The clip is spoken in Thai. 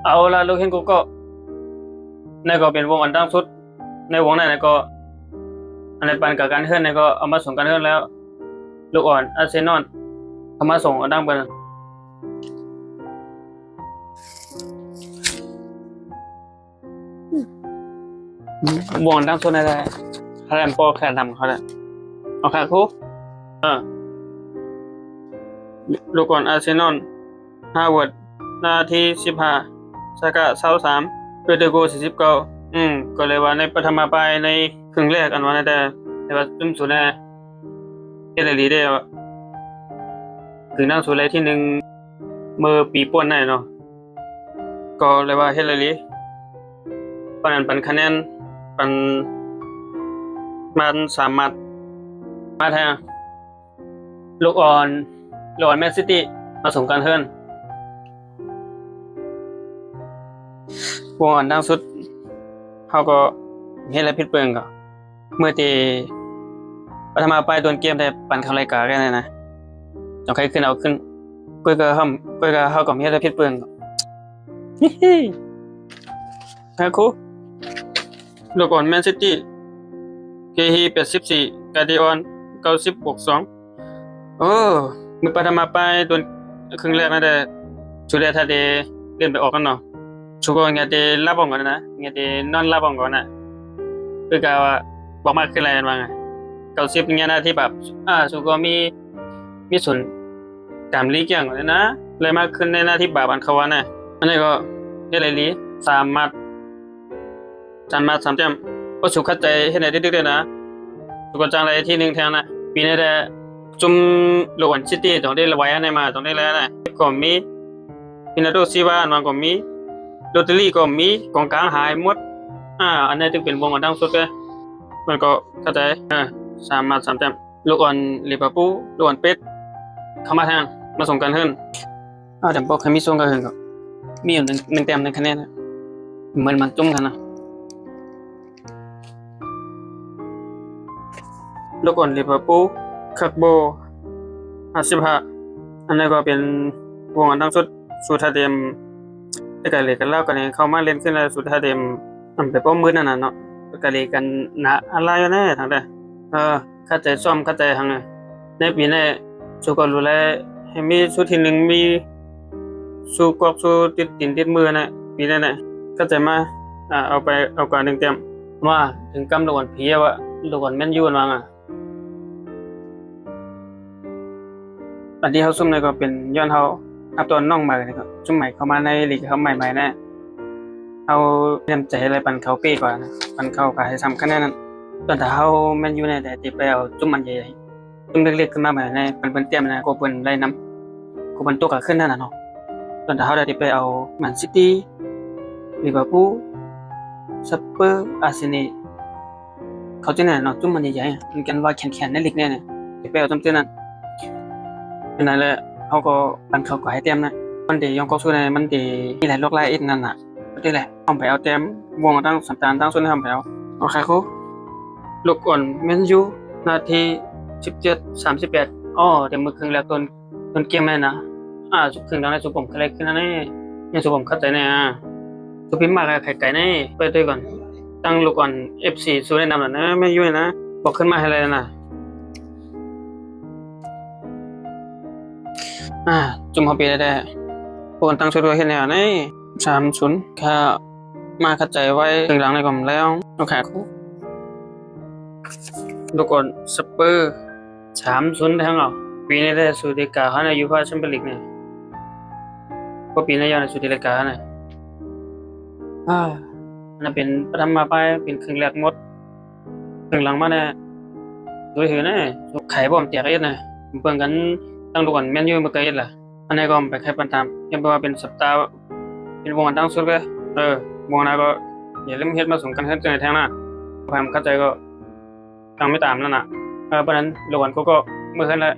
เอาละลูกเห็นกูก็ในก็เป็นวงอันดังสุดในวงนั้นก็อันในปันกับการเฮือนในก็เอามาส่งกันเฮือนแล้วลูกอ่อนอาร์เซนอลเอามาส่งอันดังเปิ้นวงอันดังสุดในได้คะแนนโปรแค่นำเขาแหละเอาค่ะครูลูกอ่อนอาร์เซนอลฮาเวิร์ดนาที15ซาก้า23เปโตรโก49ก็เลยว่าในปฐมปลายในครึ่งแรกอันว่าแต่ว่าจุ่มสุดแน่เฮ็ดได้ดีได้ว่าถึงนั่งสุดเลยที่1มื้อปีป่นได้เนาะก็เลยว่าเฮ็ดได้ดีเพราะนั้นปันคะแนนปันมันสามารถมาแทนลูกอ่อนแมนซิตี้มาส่งกันเฮิรนวงอันดังสุดเขาก็เฮ็ดอะไรผิดเปิงก็เมื่อที่ปฐมปลายต้นเกมได้ปั่นเข้ารายการกันนะจงใครขึ้นเอาขึ้นเพื่อก็เขาก็เฮ็ดอะไรผิดเปิงก็ครับครูลูกอ่อนแมนซิตี้เกฮี84กาดิออน90+2มือปฐมปลายต้นครึ่งแรกนั่นแหละสุดท้ายถ้าได้เล่นไปออกกันเนาะsuko ngate labong ko na ngate non labong ko na คือก็บอกมาคืออะไรกันบ้าง90เนี่ยนะที่แบบsukoมีส่วนตามลีกอย่างเลยนะเลยมาขึ้นในหน้าที่บาบันเขาว่านะอันนี้ก็ได้หลายลี3 มัด3 แต้มก็สุขใจเฮ็ดได้ดึกๆเลยนะสุกจังอะไรที่1แทนนะปีนี้ได้จุ่มโลวันซิตี้ต้องได้ไว้ในมาต้องได้แล้วนะก็มีพินาโดซิวาอันก็มีลอตเตอรี่ก็มีกองกลางหายหมดอันนี้จึงเป็นวงอันดังสุดเลยมันก็เข้าใจ3 มัด 3 แต้มลูกอ่อนลิเวอร์พูลลูกอ่อนเป็ดเข้ามาทางมาส่งกันเฮิรนแต่บอกให้มีส่งกันเฮิรนก็มีอยู่1 แต้ม1 คะแนนเหมือนมันจุ่มกันนะลูกอ่อนลิเวอร์พูลคักโบ55อันนี้ก็เป็นวงอันดังสุดสุดท้ายเต็มแต่ก็เลยกันแล้วกันเข้ามาเล่นขึ้นแล้วสุดท้ายเต็มไปป้อมมืดนั่นน่ะเนาะก็เลยกันนะอะไรแน่ทางใดเข้าใจซ่อมเข้าใจทางในปีนี้สุก็รู้แล้วให้มีสุดที่1มีสู้กอกสู้ติดตีนติดมือนะปีนี้น่ะเข้าใจมาเอากว่า1 แต้มว่าถึงกำลูกอ่อนผีว่าลูกอ่อนแม่นยูนว่าอันที่เฮาซุ่มนี่ก็เป็นย้อนเฮาอัพตัวน้องใหม่นี่ก็ซุ่มใหม่เข้ามาในลีกเขาใหม่ๆนะเอาเตรียมใจอะไรปันเขาปีก่อนนะปันเขาก็ให้ซ้ำคะแนนนั้นส่วนถ้าเฮาแม่นอยู่ในแต่ที่ไปเอาจุ่มมันใหญ่ๆจุ่มเล็กๆขึ้นมาใหม่ในเพิ่นเตรียมนะก็เพิ่นได้นำก็เพิ่นตัวก็ขึ้นนั่นน่ะเนาะส่วนถ้าเฮาได้ที่ไปเอาแมนซิตี้ลิเวอร์พูลสเปอร์อาร์เซนอลเขาจังได๋เนาะจุ่มมันใหญ่ๆมันกันว่าแข็งๆในลีกแน่เนี่ยที่ไปเอาจุ่มนั้นนั่นแหละเขาก็ปันเขาก็ให้เต็มนะมันดียองก็สู้ในมันดีมีหลายโลกหลายอีกนั่นน่ะก็แหละต้องไปเอาเต็มวงตั้งสัปดาห์ตั้งส่วนให้ทำไปเอาโอเคครูลูกอ่อนแมนยูนาที17-38เดี๋ยวมือครึ่งแล้วต้นเกมแม่นะครึ่งหลังในสุผมอะไรขึ้นนะนี่สุผมเข้าใจแน่สุพิมพ์มาแล้วไข่นี่ไปด้วยก่อนตั้งลูกอ่อน FC สู้ได้นำแล้วนะไม่ยุ่ยนะบอกขึ้นมาให้เลยนะจุ่มเขาปีได้พวกตั้งชุดไว้เห็นแล้วนี่3-0ค่ะมาเข้าใจไว้ถึงหลังในกล่อมแล้วโอเคครูลูกอ่อนสเปอร์3-0ทั้งปีนี้ได้สุดที่กาในยูฟ่าแชมเปี้ยนลีกเนี่ยก็ปีนี้ยังในสุดที่รายการน่ะนั่นเป็นปฐมปลายเป็นครึ่งแรกหมดครึ่งหลังมาเนี่ยโดยเห็นนะไข่บ่มแตกเอ็ดนะเบิ่งกันตั้งลูกอ่อนแม่นยูบ่เคยเฮ็ดล่ะอันนี้ก็ไปแค่ปันตามยังบอกว่าเป็นสัปดาห์เป็นวงอันดังสุดเลยวงนั้นก็อย่าลืมเฮ็ดมาส่งกันเฮ็ดในทางหน้าความเข้าใจก็ตั้งไม่ตามนั่นน่ะเพราะนั้นลูกอ่อนก็เมื่อคืนแล้ว